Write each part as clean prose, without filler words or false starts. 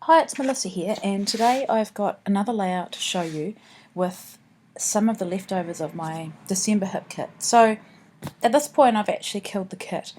Hi, it's Melissa here, and today I've got another layout to show you with some of the leftovers of my December hip kit. So at this point I've actually killed the kit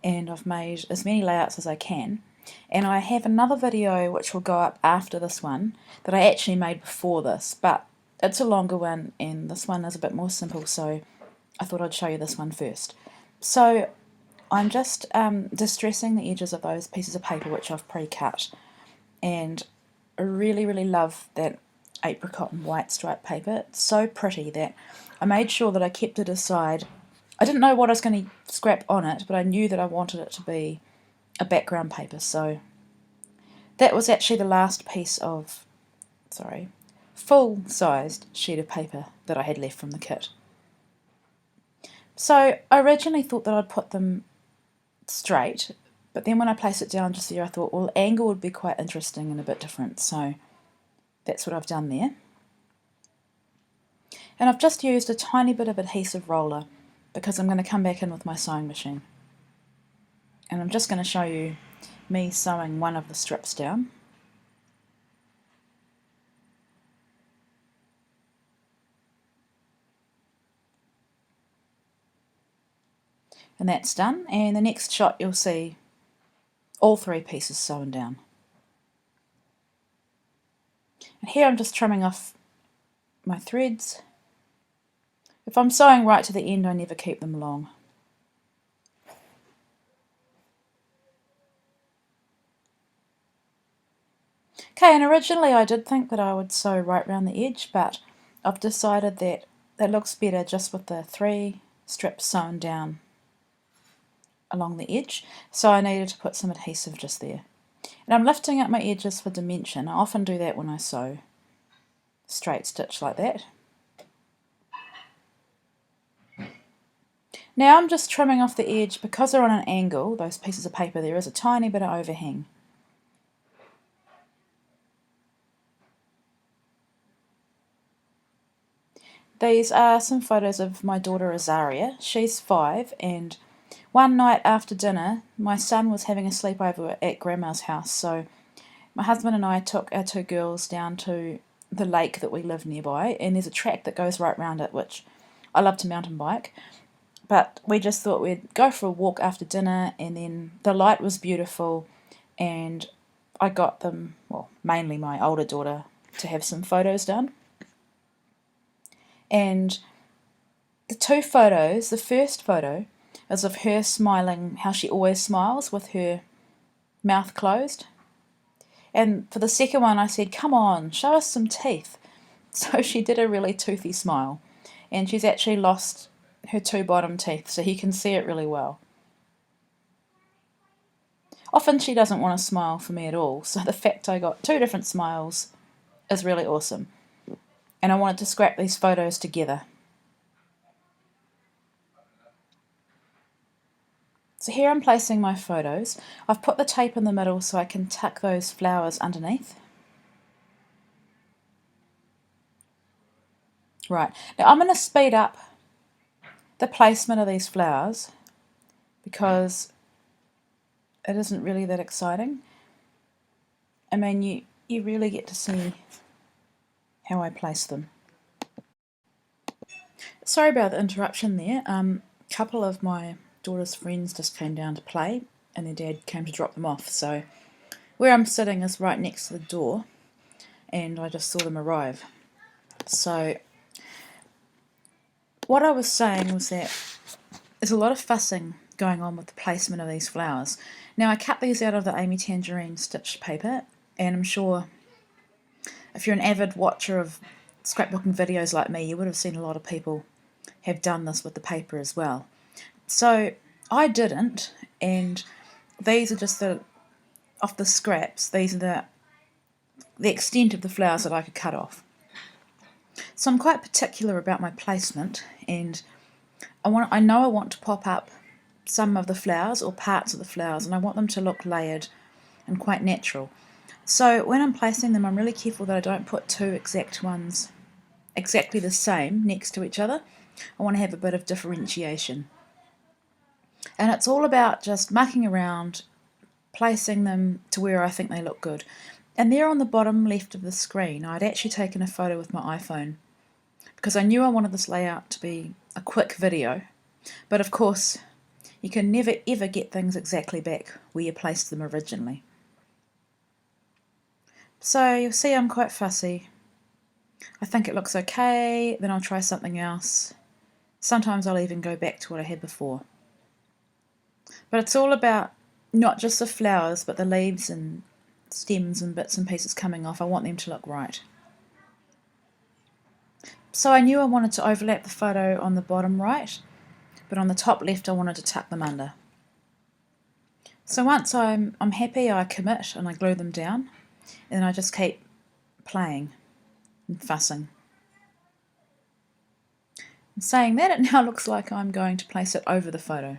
and I've made as many layouts as I can, and I have another video which will go up after this one that I actually made before this, but it's a longer one and this one is a bit more simple, so I thought I'd show you this one first. So I'm just distressing the edges of those pieces of paper which I've pre-cut. And I really love that apricot and white striped paper. It's so pretty that I made sure that I kept it aside. I didn't know what I was going to scrap on it, but I knew that I wanted it to be a background paper, so that was actually the last piece of, full-sized sheet of paper that I had left from the kit. So I originally thought that I'd put them straight, but then when I placed it down just there, I thought, well, the angle would be quite interesting and a bit different, so that's what I've done there. And I've just used a tiny bit of adhesive roller because I'm going to come back in with my sewing machine. And I'm just going to show you me sewing one of the strips down. And that's done, and the next shot you'll see all three pieces sewn down. And here I'm just trimming off my threads. If I'm sewing right to the end, I never keep them long. Okay, and originally I did think that I would sew right round the edge, but I've decided that that looks better just with the three strips sewn down along the edge, so I needed to put some adhesive just there. And I'm lifting up my edges for dimension. I often do that when I sew straight stitch like that. Now I'm just trimming off the edge because they're on an angle, those pieces of paper, there is a tiny bit of overhang. These are some photos of my daughter Azaria. She's 5, and one night after dinner my son was having a sleepover at Grandma's house, so my husband and I took our two girls down to the lake that we live nearby, and there's a track that goes right round it, which I love to mountain bike, but we just thought we'd go for a walk after dinner, and then the light was beautiful and I got them, well, mainly my older daughter, to have some photos done. And the two photos, the first photo is of her smiling how she always smiles with her mouth closed. And for the second one I said, come on, show us some teeth. So she did a really toothy smile, and she's actually lost her two bottom teeth, so you can see it really well. Often she doesn't want to smile for me at all, so the fact I got two different smiles is really awesome. And I wanted to scrap these photos together. So here I'm placing my photos. I've put the tape in the middle so I can tuck those flowers underneath. Right, now I'm going to speed up the placement of these flowers because it isn't really that exciting. I mean, you really get to see how I place them. Sorry about the interruption there. A couple of my daughter's friends just came down to play and their dad came to drop them off, so where I'm sitting is right next to the door and I just saw them arrive. So what I was saying was that there's a lot of fussing going on with the placement of these flowers. Now I cut these out of the Amy Tangerine stitched paper, and I'm sure if you're an avid watcher of scrapbooking videos like me, you would have seen a lot of people have done this with the paper as well. So I didn't, and these are just off the scraps, these are the extent of the flowers that I could cut off. So I'm quite particular about my placement, and I know I want to pop up some of the flowers or parts of the flowers, and I want them to look layered and quite natural. So when I'm placing them, I'm really careful that I don't put two exact ones exactly the same next to each other. I want to have a bit of differentiation. And it's all about just mucking around, placing them to where I think they look good. And there on the bottom left of the screen, I'd actually taken a photo with my iPhone because I knew I wanted this layout to be a quick video. But of course, you can never ever get things exactly back where you placed them originally. So you'll see I'm quite fussy. I think it looks okay, then I'll try something else. Sometimes I'll even go back to what I had before. But it's all about not just the flowers, but the leaves and stems and bits and pieces coming off. I want them to look right. So I knew I wanted to overlap the photo on the bottom right, but on the top left I wanted to tuck them under. So once I'm happy, I commit and I glue them down, and then I just keep playing and fussing. And saying that, it now looks like I'm going to place it over the photo.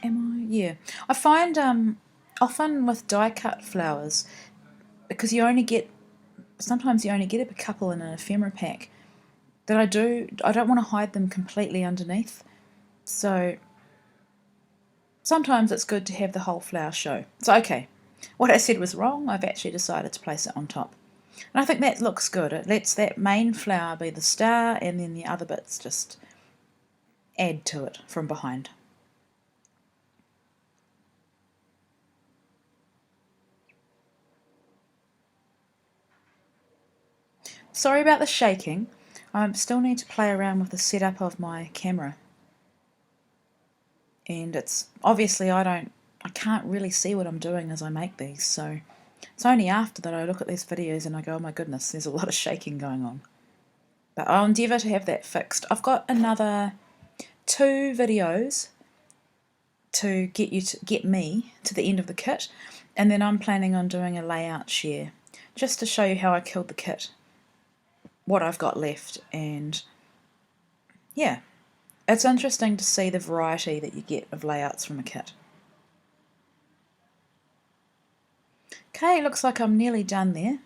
Am I? Yeah. I find often with die cut flowers, because sometimes you only get a couple in an ephemera pack, that I don't want to hide them completely underneath. So sometimes it's good to have the whole flower show. So okay, what I said was wrong. I've actually decided to place it on top. And I think that looks good. It lets that main flower be the star, and then the other bits just add to it from behind. Sorry about the shaking. I still need to play around with the setup of my camera. And it's obviously I can't really see what I'm doing as I make these, so it's only after that I look at these videos and I go, oh my goodness, there's a lot of shaking going on. But I'll endeavour to have that fixed. I've got another 2 videos to get me to the end of the kit, and then I'm planning on doing a layout share just to show you how I killed the kit, what I've got left, and yeah, it's interesting to see the variety that you get of layouts from a kit. Okay, looks like I'm nearly done there.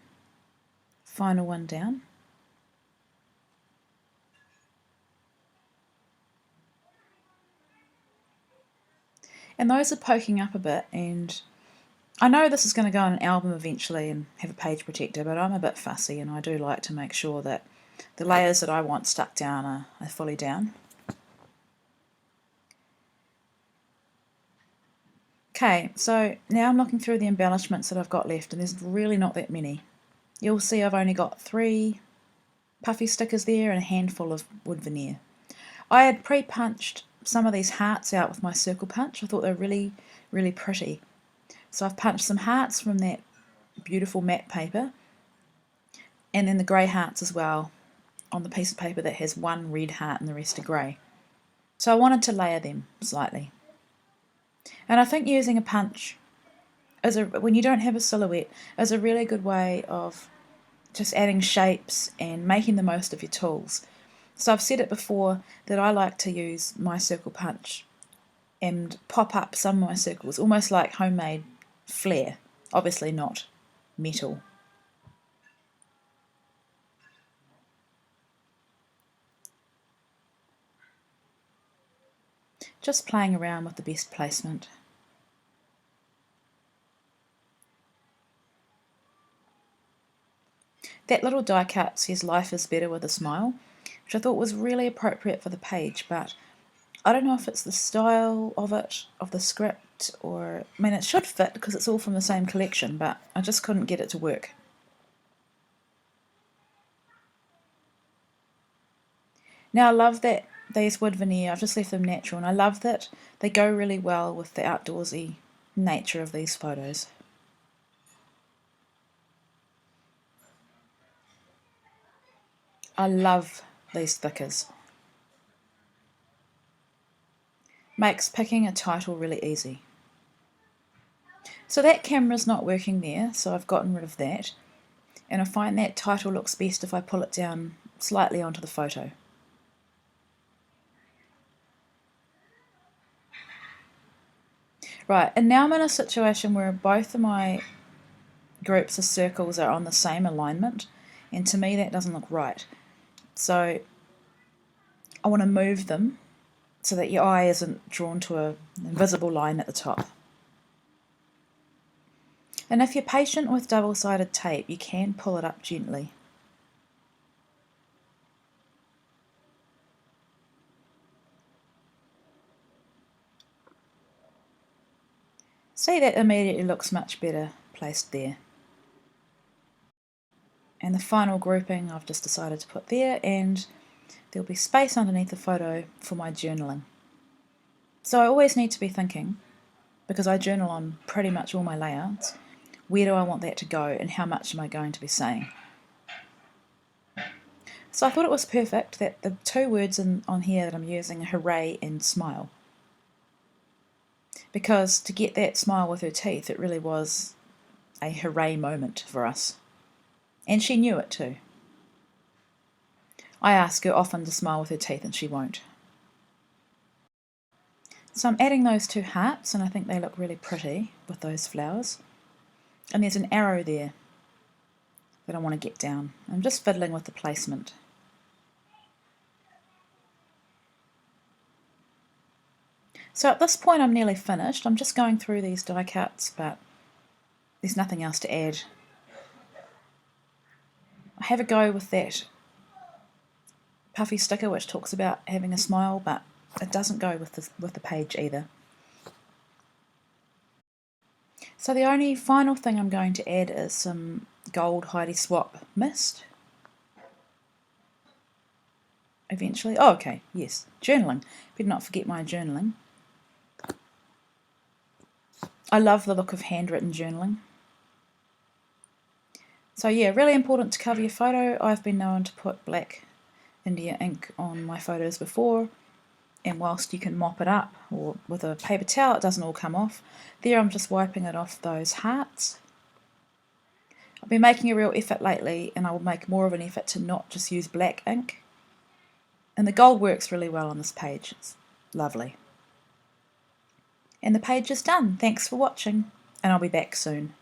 Final one down. And those are poking up a bit, and I know this is going to go on an album eventually and have a page protector, but I'm a bit fussy and I do like to make sure that the layers that I want stuck down are fully down. Okay, so now I'm looking through the embellishments that I've got left, and there's really not that many. You'll see I've only got 3 puffy stickers there and a handful of wood veneer. I had pre-punched some of these hearts out with my circle punch. I thought they were really, really pretty. So I've punched some hearts from that beautiful matte paper, and then the grey hearts as well on the piece of paper that has one red heart and the rest are grey. So I wanted to layer them slightly. And I think using a punch, when you don't have a silhouette, is a really good way of just adding shapes and making the most of your tools. So I've said it before that I like to use my circle punch and pop up some of my circles, almost like homemade flair, obviously not metal. Just playing around with the best placement. That little die cut says life is better with a smile, which I thought was really appropriate for the page, but I don't know if it's the style of it, of the script, or, I mean, it should fit because it's all from the same collection, but I just couldn't get it to work. Now I love that these wood veneer, I've just left them natural, and I love that they go really well with the outdoorsy nature of these photos. I love these thickers. Makes picking a title really easy. So that camera's not working there, so I've gotten rid of that. And I find that title looks best if I pull it down slightly onto the photo. Right, and now I'm in a situation where both of my groups of circles are on the same alignment, and to me that doesn't look right. So I want to move them so that your eye isn't drawn to an invisible line at the top. And if you're patient with double-sided tape, you can pull it up gently. See, that immediately looks much better placed there. And the final grouping I've just decided to put there, and there'll be space underneath the photo for my journaling. So I always need to be thinking, because I journal on pretty much all my layouts, where do I want that to go and how much am I going to be saying? So I thought it was perfect that the two words on here that I'm using are hooray and smile. Because to get that smile with her teeth, it really was a hooray moment for us. And she knew it too. I ask her often to smile with her teeth and she won't. So I'm adding those two hearts and I think they look really pretty with those flowers. And there's an arrow there that I want to get down. I'm just fiddling with the placement. So at this point I'm nearly finished. I'm just going through these die cuts, but there's nothing else to add. I have a go with that puffy sticker which talks about having a smile, but it doesn't go with the page either. So the only final thing I'm going to add is some gold Heidi Swap mist. Eventually. Oh, okay, yes, journaling. Better not forget my journaling. I love the look of handwritten journaling. So yeah, really important to cover your photo. I've been known to put black India ink on my photos before, and whilst you can mop it up or with a paper towel, it doesn't all come off. There I'm just wiping it off those hearts. I've been making a real effort lately, and I will make more of an effort to not just use black ink. And the gold works really well on this page. It's lovely. And the page is done. Thanks for watching, and I'll be back soon.